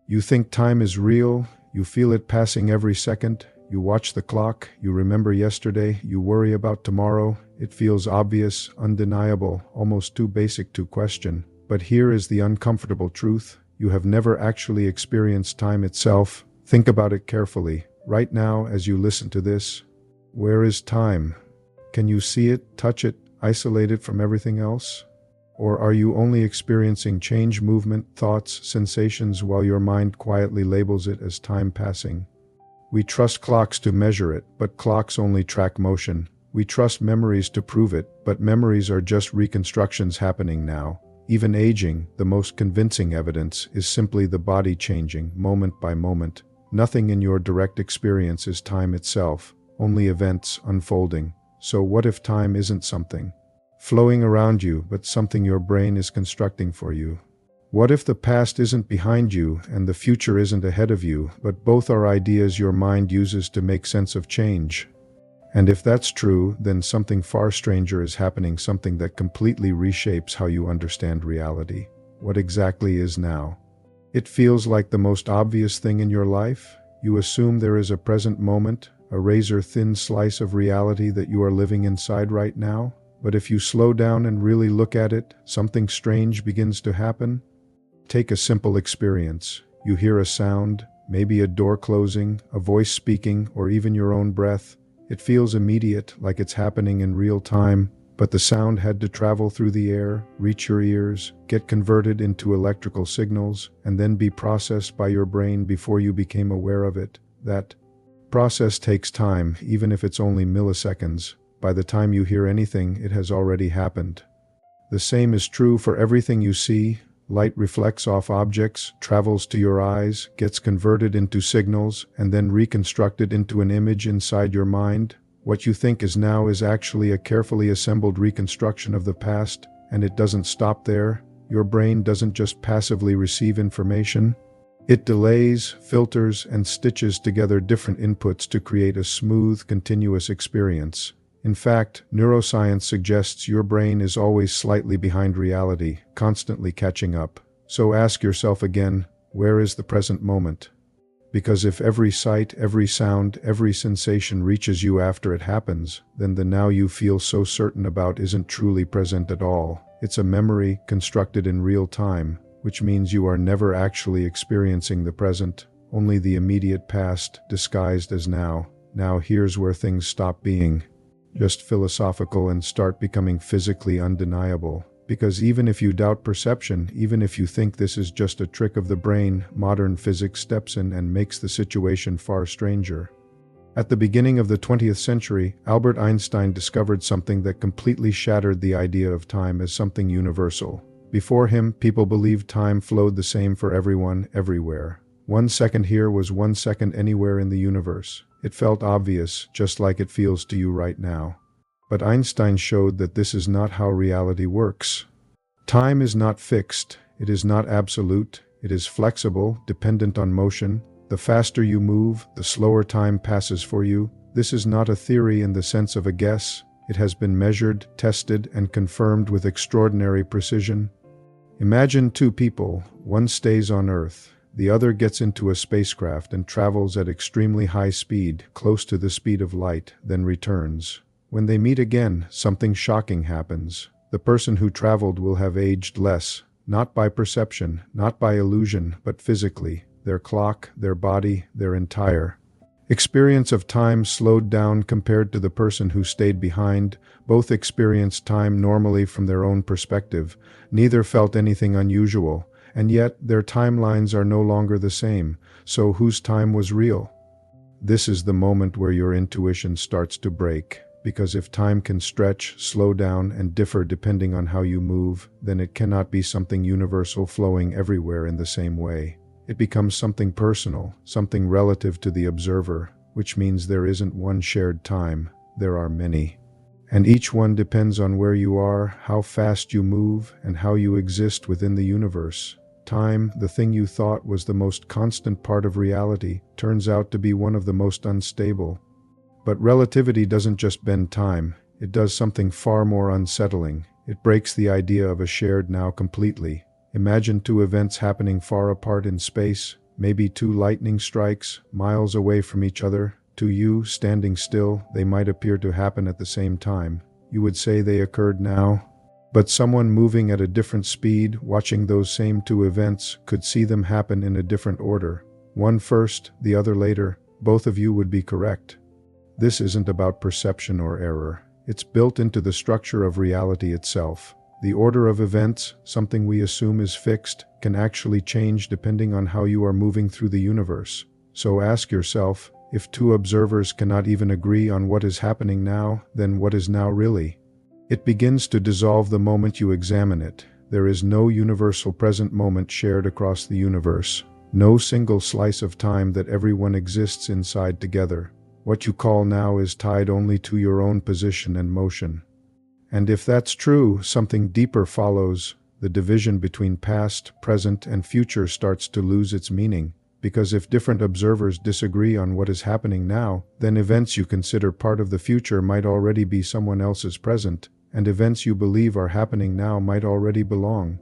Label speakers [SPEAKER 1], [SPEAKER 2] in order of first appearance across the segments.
[SPEAKER 1] You think time is real, you feel it passing every second, you watch the clock, you remember yesterday, you worry about tomorrow. It feels obvious, undeniable, almost too basic to question. But here is the uncomfortable truth. You have never actually experienced time itself. Think about it carefully. Right now, as you listen to this, where is time? Can you see it, touch it, isolate it from everything else? Or are you only experiencing change, movement, thoughts, sensations while your mind quietly labels it as time passing? We trust clocks to measure it, but clocks only track motion. We trust memories to prove it, but memories are just reconstructions happening now. Even aging, the most convincing evidence, is simply the body changing, moment by moment. Nothing in your direct experience is time itself, only events unfolding. So what if time isn't something flowing around you, but something your brain is constructing for you? What if the past isn't behind you and the future isn't ahead of you, but both are ideas your mind uses to make sense of change? And if that's true, then something far stranger is happening, something that completely reshapes how you understand reality. What exactly is now? It feels like the most obvious thing in your life. You assume there is a present moment, a razor-thin slice of reality that you are living inside right now. But if you slow down and really look at it, something strange begins to happen. Take a simple experience. You hear a sound, maybe a door closing, a voice speaking, or even your own breath. It feels immediate, like it's happening in real time, but the sound had to travel through the air, reach your ears, get converted into electrical signals, and then be processed by your brain before you became aware of it. That process takes time, even if it's only milliseconds. By the time you hear anything, it has already happened. The same is true for everything you see. Light reflects off objects, travels to your eyes, gets converted into signals, and then reconstructed into an image inside your mind. What you think is now is actually a carefully assembled reconstruction of the past, and it doesn't stop there. Your brain doesn't just passively receive information. It delays, filters, and stitches together different inputs to create a smooth, continuous experience. In fact, neuroscience suggests your brain is always slightly behind reality, constantly catching up. So ask yourself again, where is the present moment? Because if every sight, every sound, every sensation reaches you after it happens, then the now you feel so certain about isn't truly present at all. It's a memory constructed in real time, which means you are never actually experiencing the present, only the immediate past disguised as now. Now here's where things stop being just philosophical and start becoming physically undeniable. Because even if you doubt perception, even if you think this is just a trick of the brain, modern physics steps in and makes the situation far stranger. At the beginning of the 20th century, Albert Einstein discovered something that completely shattered the idea of time as something universal. Before him, people believed time flowed the same for everyone, everywhere. 1 second here was 1 second anywhere in the universe. It felt obvious, just like it feels to you right now. But Einstein showed that this is not how reality works. Time is not fixed, it is not absolute, it is flexible, dependent on motion. The faster you move, the slower time passes for you. This is not a theory in the sense of a guess. It has been measured, tested, and confirmed with extraordinary precision. Imagine two people, one stays on Earth. The other gets into a spacecraft and travels at extremely high speed, close to the speed of light, then returns. When they meet again, something shocking happens. The person who traveled will have aged less, not by perception, not by illusion, but physically. Their clock, their body, their entire experience of time slowed down compared to the person who stayed behind. Both experienced time normally from their own perspective. Neither felt anything unusual. And yet, their timelines are no longer the same. So whose time was real? This is the moment where your intuition starts to break. Because if time can stretch, slow down, and differ depending on how you move, then it cannot be something universal flowing everywhere in the same way. It becomes something personal, something relative to the observer, which means there isn't one shared time, there are many. And each one depends on where you are, how fast you move, and how you exist within the universe. Time, the thing you thought was the most constant part of reality, turns out to be one of the most unstable. But relativity doesn't just bend time, it does something far more unsettling. It breaks the idea of a shared now completely. Imagine two events happening far apart in space. maybe two lightning strikes, miles away from each other. To you, standing still, they might appear to happen at the same time. You would say they occurred now. But someone moving at a different speed, watching those same two events, could see them happen in a different order. One first, the other later. Both of you would be correct. This isn't about perception or error. It's built into the structure of reality itself. The order of events, something we assume is fixed, can actually change depending on how you are moving through the universe. So ask yourself, if two observers cannot even agree on what is happening now, then what is now really? It begins to dissolve the moment you examine it. There is no universal present moment shared across the universe. No single slice of time that everyone exists inside together. What you call now is tied only to your own position and motion. And if that's true, something deeper follows. The division between past, present, and future starts to lose its meaning. Because if different observers disagree on what is happening now, then events you consider part of the future might already be someone else's present, and events you believe are happening now might already belong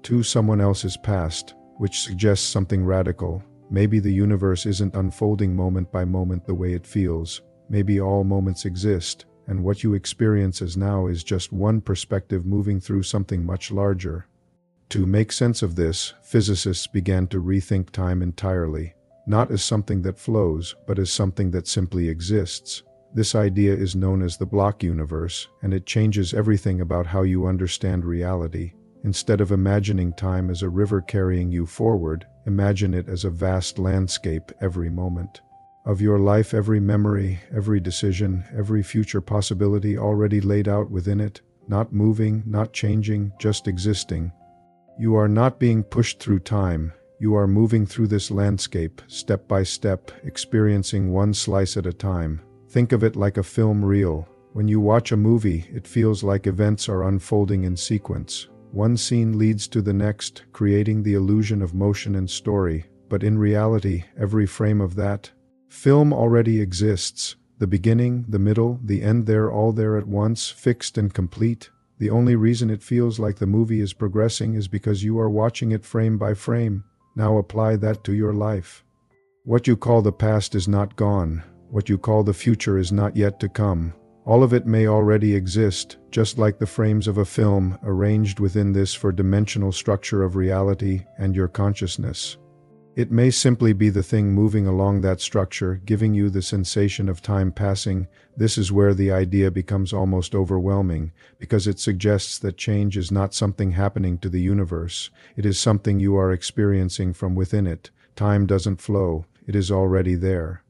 [SPEAKER 1] to someone else's past, which suggests something radical. Maybe the universe isn't unfolding moment by moment the way it feels. Maybe all moments exist, and what you experience as now is just one perspective moving through something much larger. To make sense of this, physicists began to rethink time entirely, not as something that flows, but as something that simply exists. This idea is known as the block universe, and it changes everything about how you understand reality. Instead of imagining time as a river carrying you forward, imagine it as a vast landscape every moment of your life, every memory, every decision, every future possibility already laid out within it, not moving, not changing, just existing. You are not being pushed through time. You are moving through this landscape, step by step, experiencing one slice at a time. Think of it like a film reel. When you watch a movie, it feels like events are unfolding in sequence. One scene leads to the next, creating the illusion of motion and story. But in reality, every frame of that film already exists. The beginning, the middle, the end, they're all there at once, fixed and complete. The only reason it feels like the movie is progressing is because you are watching it frame by frame. Now apply that to your life. What you call the past is not gone. What you call the future is not yet to come. All of it may already exist, just like the frames of a film, arranged within this four-dimensional structure of reality and your consciousness. It may simply be the thing moving along that structure, giving you the sensation of time passing. This is where the idea becomes almost overwhelming, because it suggests that change is not something happening to the universe. It is something you are experiencing from within it. Time doesn't flow. It is already there.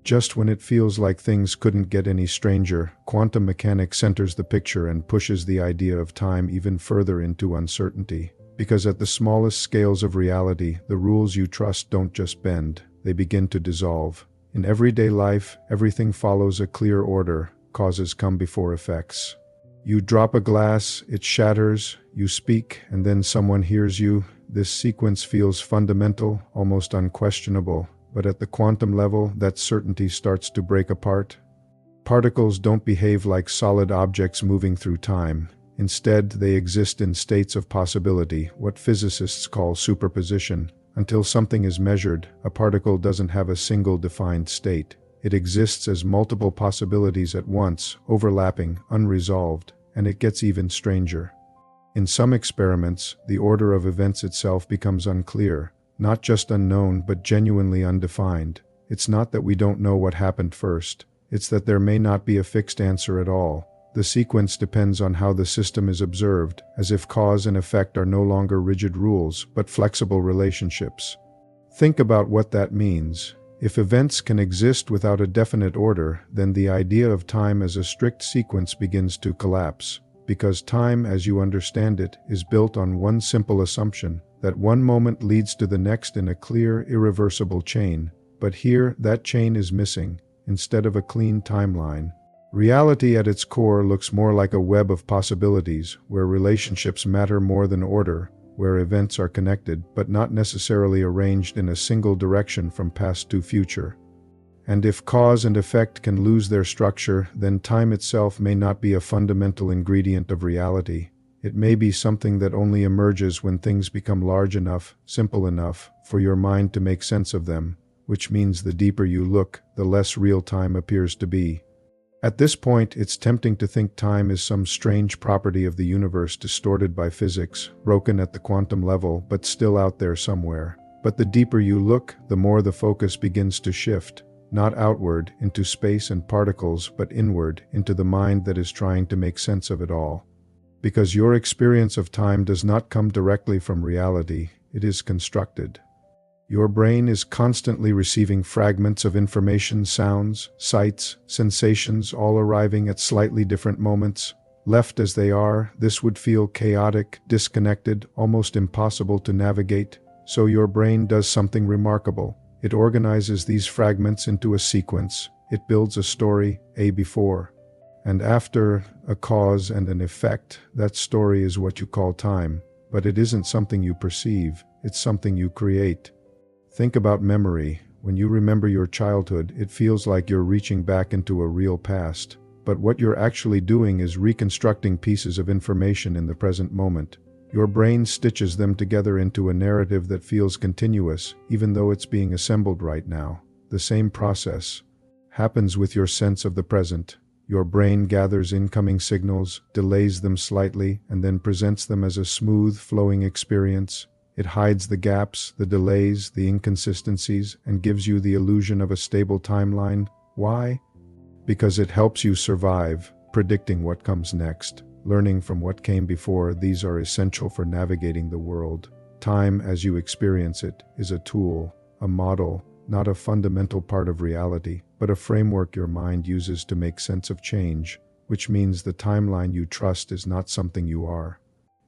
[SPEAKER 1] Just when it feels like things couldn't get any stranger, quantum mechanics enters the picture and pushes the idea of time even further into uncertainty. Because at the smallest scales of reality, the rules you trust don't just bend, they begin to dissolve. In everyday life, everything follows a clear order. Causes come before effects. You drop a glass, it shatters, you speak, and then someone hears you. This sequence feels fundamental, almost unquestionable. But at the quantum level, that certainty starts to break apart. Particles don't behave like solid objects moving through time. Instead, they exist in states of possibility, what physicists call superposition. Until something is measured, a particle doesn't have a single defined state. It exists as multiple possibilities at once, overlapping, unresolved, and it gets even stranger. In some experiments, the order of events itself becomes unclear, not just unknown but genuinely undefined. It's not that we don't know what happened first, it's that there may not be a fixed answer at all. The sequence depends on how the system is observed, as if cause and effect are no longer rigid rules, but flexible relationships. Think about what that means. If events can exist without a definite order, then the idea of time as a strict sequence begins to collapse. Because time, as you understand it, is built on one simple assumption, that one moment leads to the next in a clear, irreversible chain. But here, that chain is missing. Instead of a clean timeline, reality at its core looks more like a web of possibilities, where relationships matter more than order, where events are connected but not necessarily arranged in a single direction from past to future. And if cause and effect can lose their structure, then time itself may not be a fundamental ingredient of reality. It may be something that only emerges when things become large enough, simple enough, for your mind to make sense of them, which means the deeper you look, the less real time appears to be. At this point, it's tempting to think time is some strange property of the universe distorted by physics, broken at the quantum level, but still out there somewhere. But the deeper you look, the more the focus begins to shift, not outward, into space and particles, but inward, into the mind that is trying to make sense of it all. Because your experience of time does not come directly from reality, it is constructed. Your brain is constantly receiving fragments of information, sounds, sights, sensations, all arriving at slightly different moments. Left as they are, this would feel chaotic, disconnected, almost impossible to navigate. So your brain does something remarkable. It organizes these fragments into a sequence. It builds a story, a before and after, a cause and an effect. That story is what you call time. But it isn't something you perceive, it's something you create. Think about memory. When you remember your childhood, it feels like you're reaching back into a real past. But what you're actually doing is reconstructing pieces of information in the present moment. Your brain stitches them together into a narrative that feels continuous, even though it's being assembled right now. The same process happens with your sense of the present. Your brain gathers incoming signals, delays them slightly, and then presents them as a smooth, flowing experience. It hides the gaps, the delays, the inconsistencies, and gives you the illusion of a stable timeline. Why? Because it helps you survive, predicting what comes next, learning from what came before. These are essential for navigating the world. Time, as you experience it, is a tool, a model, not a fundamental part of reality, but a framework your mind uses to make sense of change, which means the timeline you trust is not something you are.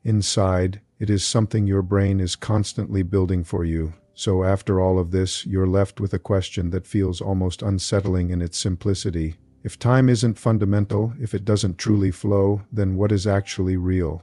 [SPEAKER 1] Inside, it is something your brain is constantly building for you. So after all of this, you're left with a question that feels almost unsettling in its simplicity. If time isn't fundamental, if it doesn't truly flow, then what is actually real?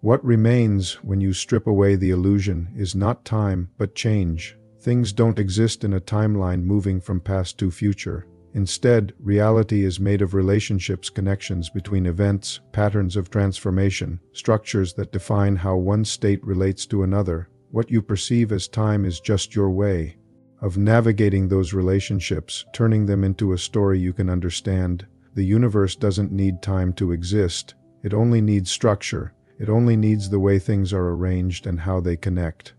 [SPEAKER 1] What remains when you strip away the illusion is not time, but change. Things don't exist in a timeline moving from past to future. Instead, reality is made of relationships, connections between events, patterns of transformation, structures that define how one state relates to another. What you perceive as time is just your way of navigating those relationships, turning them into a story you can understand. The universe doesn't need time to exist. It only needs structure. It only needs the way things are arranged and how they connect.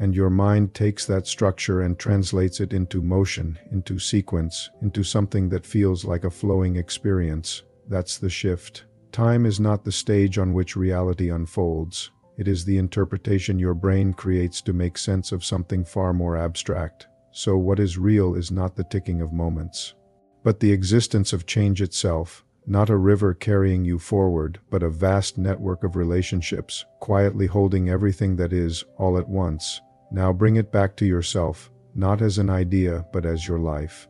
[SPEAKER 1] And your mind takes that structure and translates it into motion, into sequence, into something that feels like a flowing experience. That's the shift. Time is not the stage on which reality unfolds. It is the interpretation your brain creates to make sense of something far more abstract. So what is real is not the ticking of moments, but the existence of change itself. Not a river carrying you forward, but a vast network of relationships, quietly holding everything that is, all at once. Now bring it back to yourself, not as an idea, but as your life.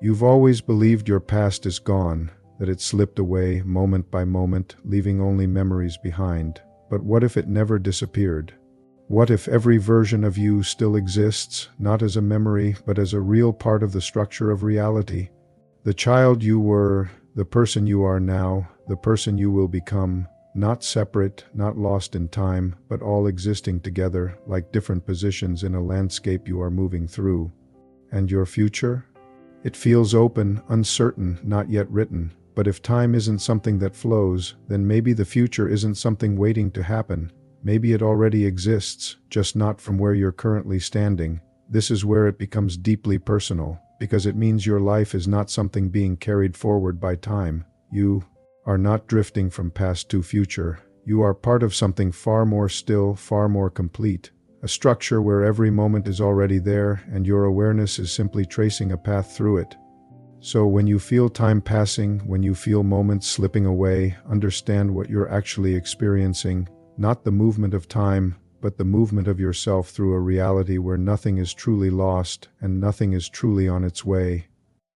[SPEAKER 1] You've always believed your past is gone, that it slipped away moment by moment, leaving only memories behind. But what if it never disappeared? What if every version of you still exists, not as a memory, but as a real part of the structure of reality? The child you were, the person you are now, the person you will become, not separate, not lost in time, but all existing together, like different positions in a landscape you are moving through. And your future? It feels open, uncertain, not yet written. But if time isn't something that flows, then maybe the future isn't something waiting to happen. Maybe it already exists, just not from where you're currently standing. This is where it becomes deeply personal, because it means your life is not something being carried forward by time. You are not drifting from past to future. You are part of something far more still, far more complete. A structure where every moment is already there, and your awareness is simply tracing a path through it. So when you feel time passing, when you feel moments slipping away, understand what you're actually experiencing. Not the movement of time, but the movement of yourself through a reality where nothing is truly lost and nothing is truly on its way.